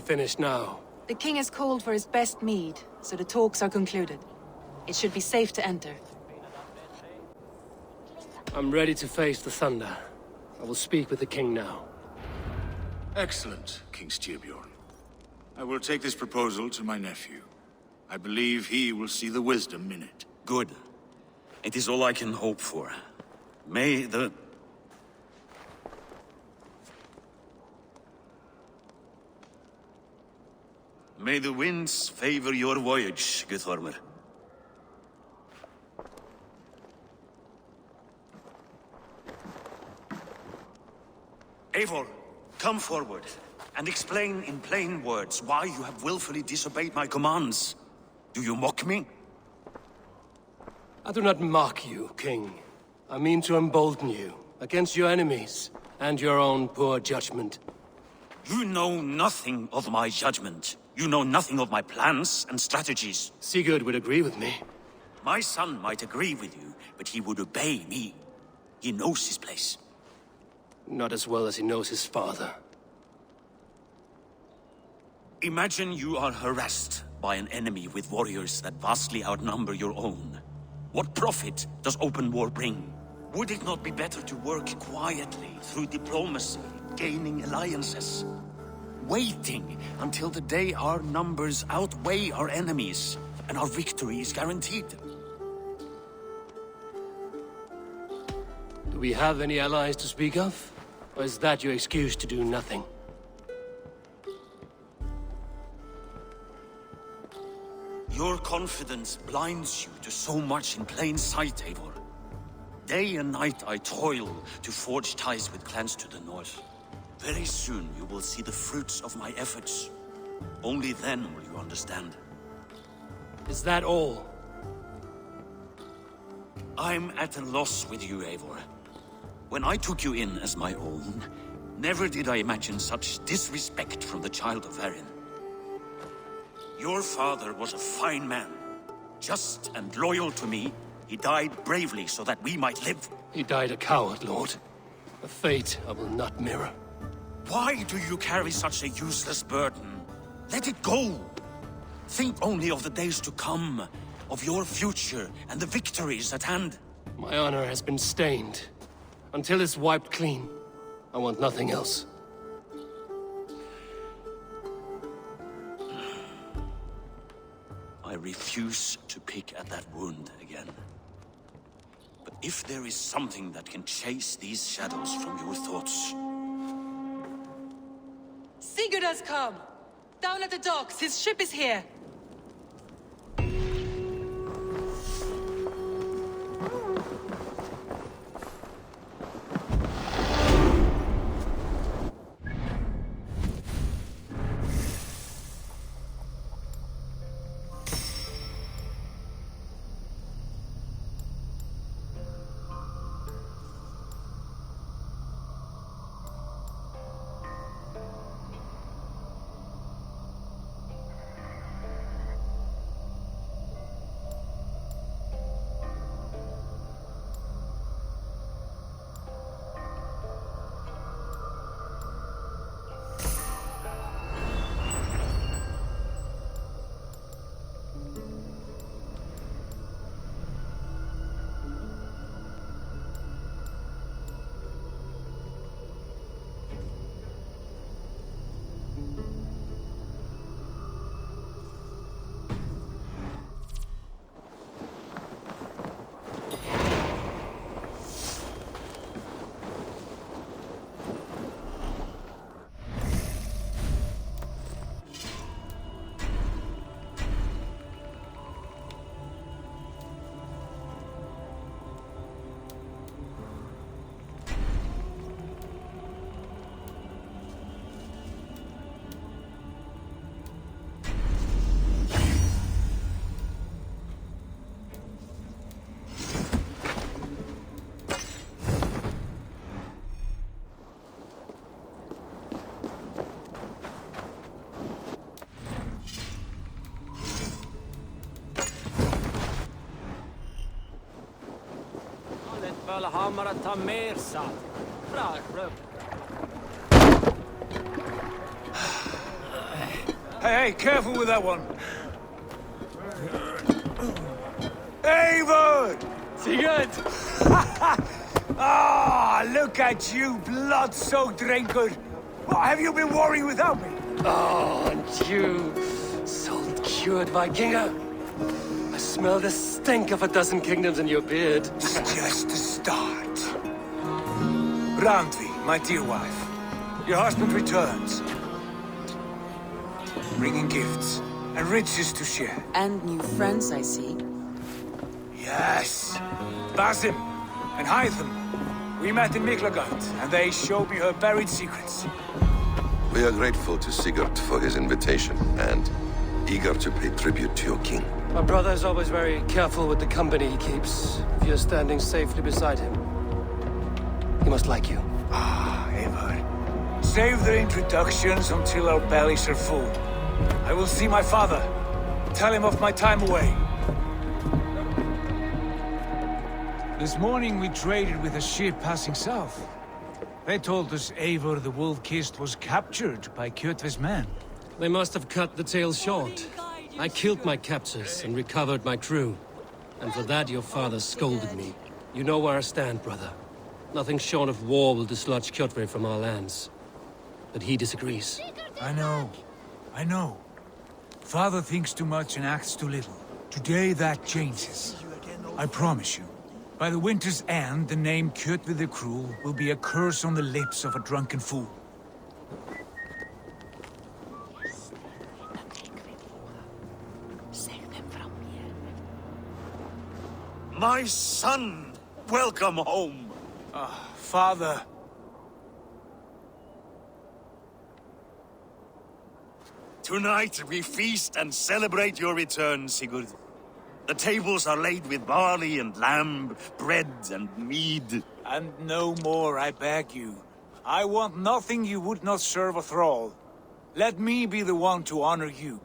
finished now? The king has called for his best mead, so the talks are concluded. It should be safe to enter. I'm ready to face the thunder. I will speak with the king now. Excellent, King Styrbjorn. I will take this proposal to my nephew. I believe he will see the wisdom in it. Good. It is all I can hope for. May the... May the winds favor your voyage, Guthormer. Eivor, come forward, and explain in plain words why you have willfully disobeyed my commands. Do you mock me? I do not mock you, King. I mean to embolden you against your enemies and your own poor judgment. You know nothing of my judgment. You know nothing of my plans and strategies. Sigurd would agree with me. My son might agree with you, but he would obey me. He knows his place. Not as well as he knows his father. Imagine you are harassed by an enemy with warriors that vastly outnumber your own. What profit does open war bring? Would it not be better to work quietly through diplomacy, gaining alliances? Waiting until the day our numbers outweigh our enemies, and our victory is guaranteed. Do we have any allies to speak of? Or is that your excuse to do nothing? Your confidence blinds you to so much in plain sight, Eivor. Day and night I toil to forge ties with clans to the north. Very soon you will see the fruits of my efforts. Only then will you understand. Is that all? I'm at a loss with you, Eivor. When I took you in as my own, never did I imagine such disrespect from the child of Varin. Your father was a fine man. Just and loyal to me, he died bravely so that we might live. He died a coward, Lord. A fate I will not mirror. Why do you carry such a useless burden? Let it go! Think only of the days to come, of your future and the victories at hand. My honor has been stained. Until it's wiped clean, I want nothing else. I refuse to pick at that wound again. But if there is something that can chase these shadows from your thoughts... Sigurd has come! Down at the docks, his ship is here! Valhalla ta mer salt. Bra, bra. Hey, careful with that one. Eivor! Sigurd! Ah, look at you, blood-soaked drinker. What, have you been worrying without me? Oh, and you, salt-cured Vikinger. I smell the stink of a dozen kingdoms in your beard. It's just the start. Randvi, my dear wife, your husband returns. Bringing gifts and riches to share. And new friends, I see. Yes. Basim and Hytham. We met in Miklagard, and they showed me her buried secrets. We are grateful to Sigurd for his invitation, and eager to pay tribute to your king. My brother is always very careful with the company he keeps. If you're standing safely beside him, he must like you. Ah, Eivor. Save the introductions until our bellies are full. I will see my father. Tell him of my time away. This morning we traded with a ship passing south. They told us Eivor the Wolf-Kissed was captured by Kjotve's men. They must have cut the tale short. I killed my captors and recovered my crew. And for that your father scolded me. You know where I stand, brother. Nothing short of war will dislodge Kjotve from our lands. But he disagrees. I know. I know. Father thinks too much and acts too little. Today that changes. I promise you. By the winter's end, the name Kjotve the Cruel will be a curse on the lips of a drunken fool. My son! Welcome home! Father. Tonight we feast and celebrate your return, Sigurd. The tables are laid with barley and lamb, bread and mead. And no more, I beg you. I want nothing you would not serve a thrall. Let me be the one to honor you.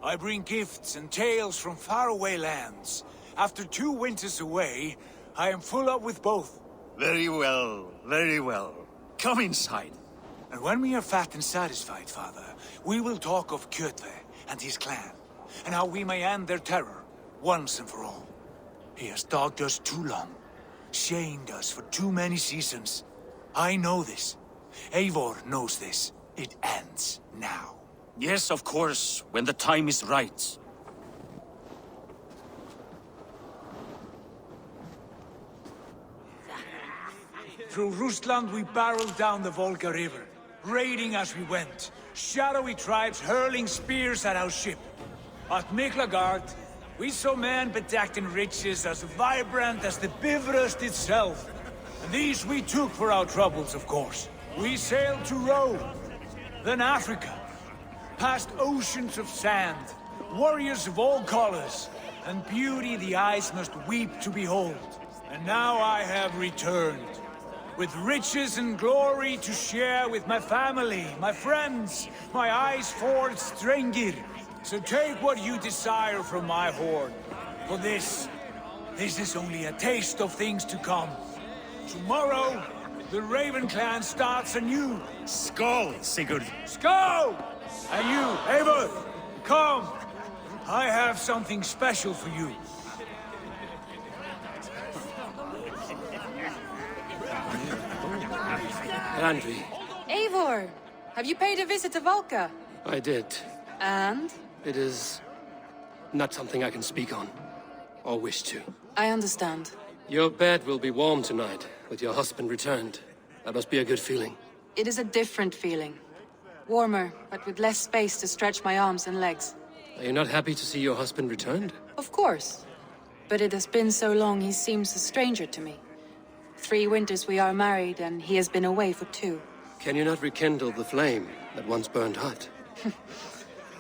I bring gifts and tales from faraway lands. After 2 winters away, I am full up with both. Very well, very well. Come inside. And when we are fat and satisfied, Father, we will talk of Kjotve and his clan, and how we may end their terror, once and for all. He has dogged us too long, shamed us for too many seasons. I know this. Eivor knows this. It ends now. Yes, of course, when the time is right. Through Rusland we barreled down the Volga River, raiding as we went. Shadowy tribes hurling spears at our ship. At Miklagard, we saw men bedecked in riches as vibrant as the Bifrost itself. And these we took for our troubles, of course. We sailed to Rome, then Africa, past oceans of sand, warriors of all colors, and beauty the eyes must weep to behold. And now I have returned, with riches and glory to share with my family, my friends, my eyes-forged Strengir. So take what you desire from my hoard. For this is only a taste of things to come. Tomorrow, the Raven clan starts anew. Skål, Sigurd. Skål! And you, Eivor, come. I have something special for you. Randvi, Eivor! Have you paid a visit to Valka? I did. And? It is not something I can speak on, or wish to. I understand. Your bed will be warm tonight, with your husband returned. That must be a good feeling. It is a different feeling. Warmer, but with less space to stretch my arms and legs. Are you not happy to see your husband returned? Of course. But it has been so long he seems a stranger to me. 3 winters we are married, and he has been away for 2. Can you not rekindle the flame that once burned hot?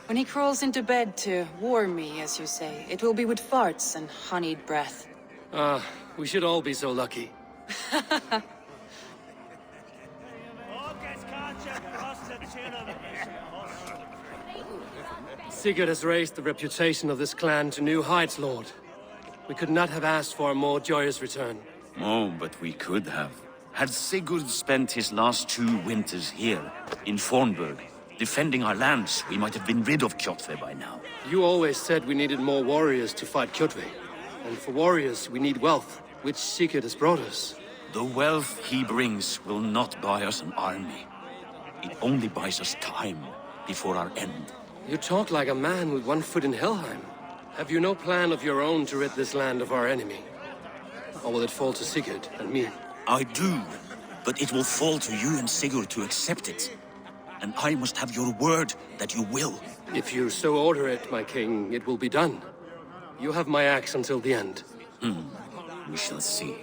When he crawls into bed to warm me, as you say, it will be with farts and honeyed breath. Ah, we should all be so lucky. Sigurd has raised the reputation of this clan to new heights, Lord. We could not have asked for a more joyous return. Oh, but we could have. Had Sigurd spent his last 2 winters here, in Fornburg, Defending our lands, we might have been rid of Kjotve by now. You always said we needed more warriors to fight Kjotve. And for warriors, we need wealth, which Sigurd has brought us. The wealth he brings will not buy us an army. It only buys us time before our end. You talk like a man with one foot in Helheim. Have you no plan of your own to rid this land of our enemy? Or will it fall to Sigurd and me? I do, but it will fall to you and Sigurd to accept it. And I must have your word that you will. If you so order it, my king, it will be done. You have my axe until the end. We shall see.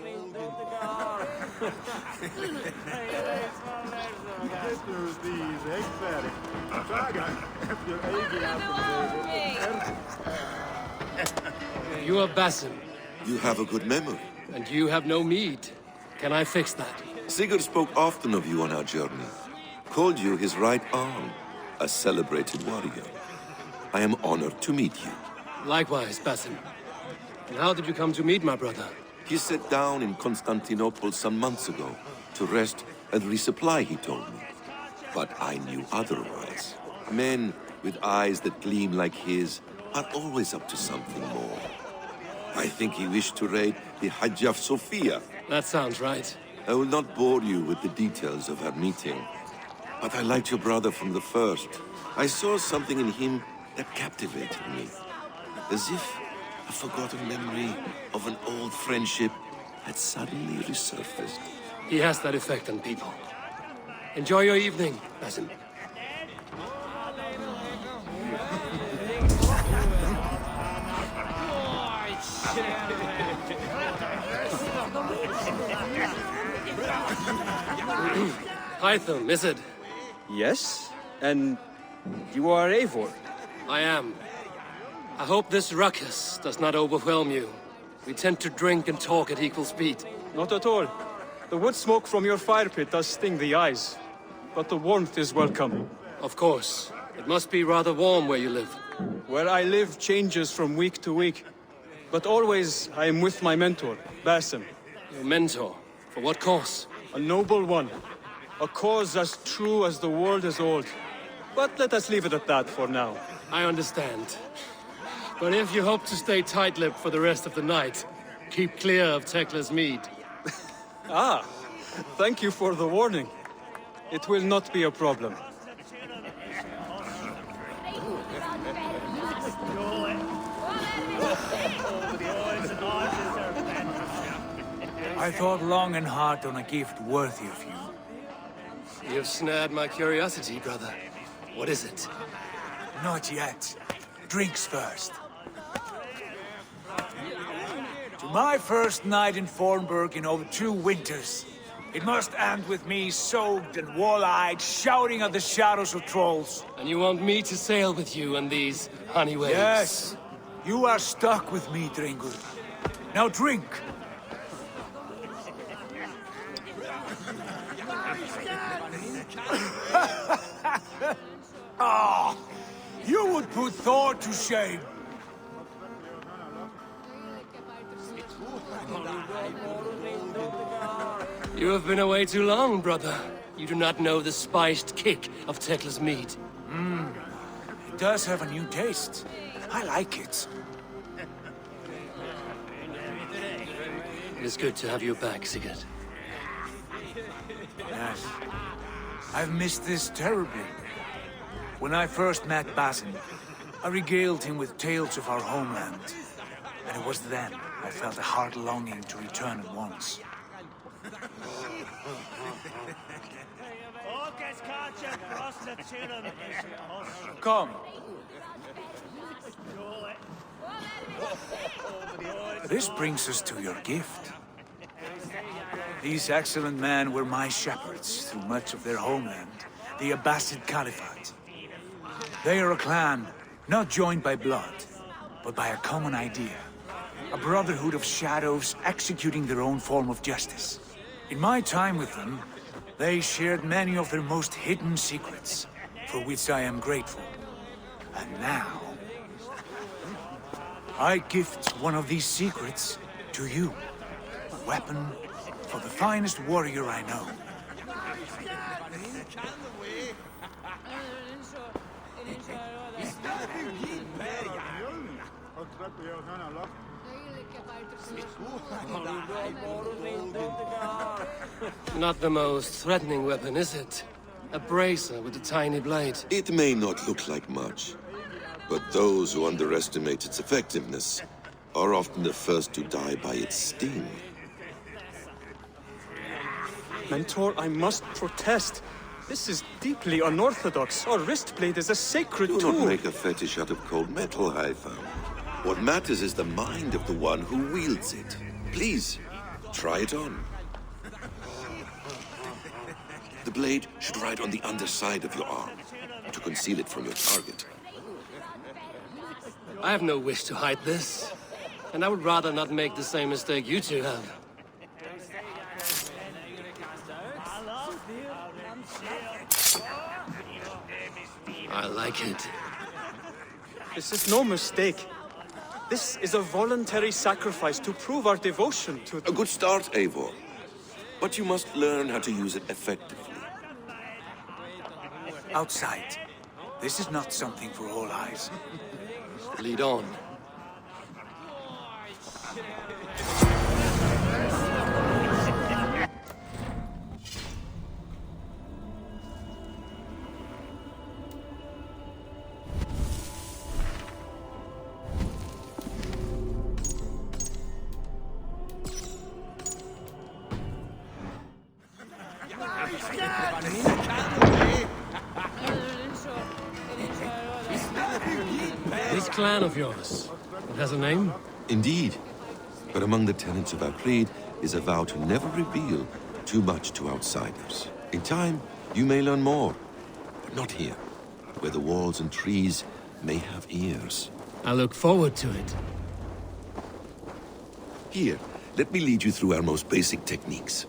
You are Basim, You have a good memory. and you have no mead. Can I fix that? Sigurd spoke often of you on our journey. Called you his right arm, a celebrated warrior. I am honored to meet you. Likewise, Basim. And how did you come to meet my brother? He sat down in Constantinople some months ago to rest and resupply, he told me. But I knew otherwise. Men with eyes that gleam like his are always up to something more. I think he wished to raid the Hagia Sophia. That sounds right. I will not bore you with the details of our meeting. But I liked your brother from the first. I saw something in him that captivated me. As if a forgotten memory of an old friendship had suddenly resurfaced. He has that effect on people. Enjoy your evening, Basim. Hytham, is it? Yes? And you are Eivor? I am. I hope this ruckus does not overwhelm you. We tend to drink and talk at equal speed. Not at all. The wood smoke from your fire pit does sting the eyes. But the warmth is welcome. Of course. It must be rather warm where you live. Where I live changes from week to week. But always I am with my mentor, Basim. Your mentor? For what cause? A noble one. A cause as true as the world is old. But let us leave it at that for now. I understand. But if you hope to stay tight-lipped for the rest of the night, keep clear of Tekla's mead. Ah, thank you for the warning. It will not be a problem. I thought long and hard on a gift worthy of you. You've snared my curiosity, brother. What is it? Not yet. Drinks first. To my first night in Fornburg in over 2 winters. It must end with me soaked and wall-eyed, shouting at the shadows of trolls. And you want me to sail with you on these honey waves? Yes. You are stuck with me, Dringur. Now drink. Ah, you would put Thor to shame. You have been away too long, brother. You do not know the spiced kick of Tekla's mead. It does have a new taste. I like it. It is good to have you back, Sigurd. Yes. I've missed this terribly. When I first met Basim, I regaled him with tales of our homeland. And it was then I felt a heart longing to return at once. Come. This brings us to your gift. These excellent men were my shepherds through much of their homeland, the Abbasid Caliphate. They are a clan, not joined by blood, but by a common idea. A brotherhood of shadows executing their own form of justice. In my time with them, they shared many of their most hidden secrets, for which I am grateful. And now, I gift one of these secrets to you. A weapon for the finest warrior I know. Not the most threatening weapon, is it? A bracer with a tiny blade. It may not look like much, but those who underestimate its effectiveness are often the first to die by its sting. Mentor, I must protest. This is deeply unorthodox. Our wrist blade is a sacred Do tool. not make a fetish out of cold metal, Hytham. What matters is the mind of the one who wields it. Please, try it on. The blade should ride on the underside of your arm, to conceal it from your target. I have no wish to hide this. And I would rather not make the same mistake you two have. I like it. This is no mistake. This is a voluntary sacrifice to prove our devotion to A good start, Eivor. But you must learn how to use it effectively. Outside. This is not something for all eyes. Lead on. This clan of yours, it has a name? Indeed. But among the tenets of our creed is a vow to never reveal too much to outsiders. In time, you may learn more. But not here, where the walls and trees may have ears. I look forward to it. Here, let me lead you through our most basic techniques.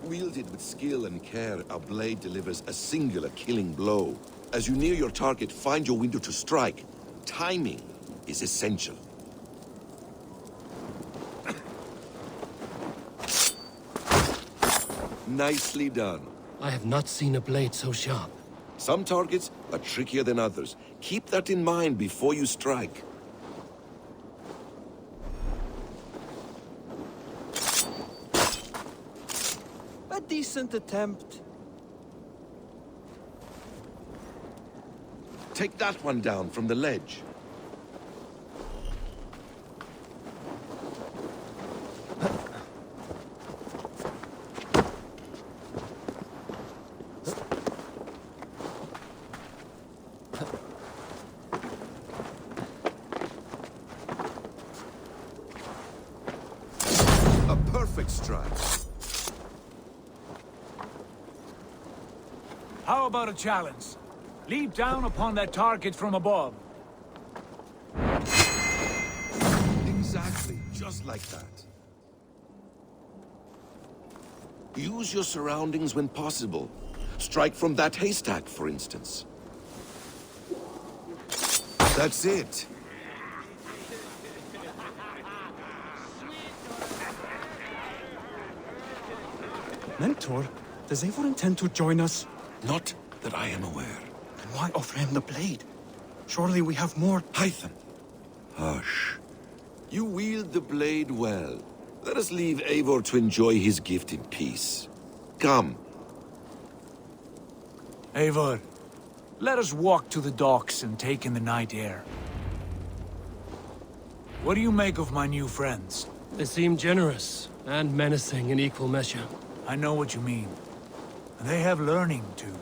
Wielded with skill and care, our blade delivers a singular killing blow. As you near your target, find your window to strike. Timing is essential. Nicely done. I have not seen a blade so sharp. Some targets are trickier than others. Keep that in mind before you strike. a decent attempt. Take that one down from the ledge. A perfect strike. How about a challenge? Leap down upon that target from above. Exactly, just like that. Use your surroundings when possible. Strike from that haystack, for instance. That's it. Mentor, does Eivor intend to join us? Not that I am aware. Then why offer him the blade? Surely we have more... Hytham. Hush. You wield the blade well. Let us leave Eivor to enjoy his gift in peace. Come. Eivor, let us walk to the docks and take in the night air. What do you make of my new friends? They seem generous and menacing in equal measure. I know what you mean. They have learning, too.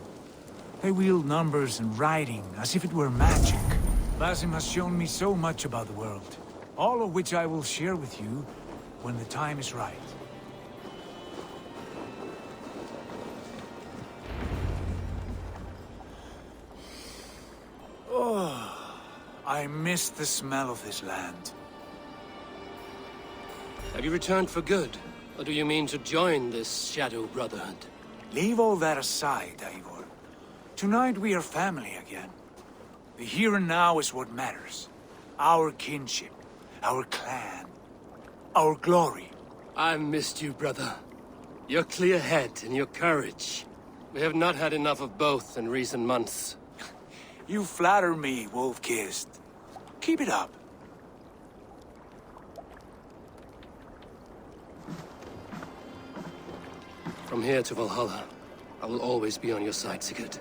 They wield numbers and writing as if it were magic. Basim has shown me so much about the world, all of which I will share with you when the time is right. Oh, I miss the smell of this land. Have you returned for good? Or do you mean to join this Shadow Brotherhood? Leave all that aside, Eivor. Tonight we are family again. The here and now is what matters. Our kinship, our clan, our glory. I've missed you, brother. Your clear head and your courage. We have not had enough of both in recent months. You flatter me, wolf-kissed. Keep it up. From here to Valhalla, I will always be on your side, Sigurd.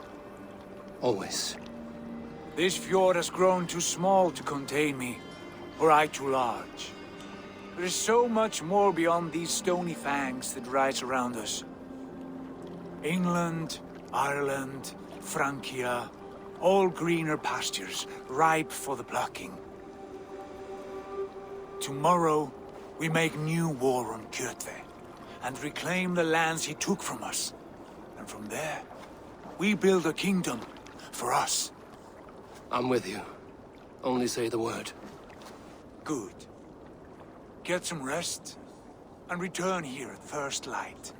Always. This fjord has grown too small to contain me, or I too large. There is so much more beyond these stony fangs that rise around us. England, Ireland, Francia, all greener pastures, ripe for the plucking. Tomorrow, we make new war on Kjotve, and reclaim the lands he took from us. And from there, we build a kingdom for us. I'm with you. Only say the word. Good. Get some rest, and return here at first light.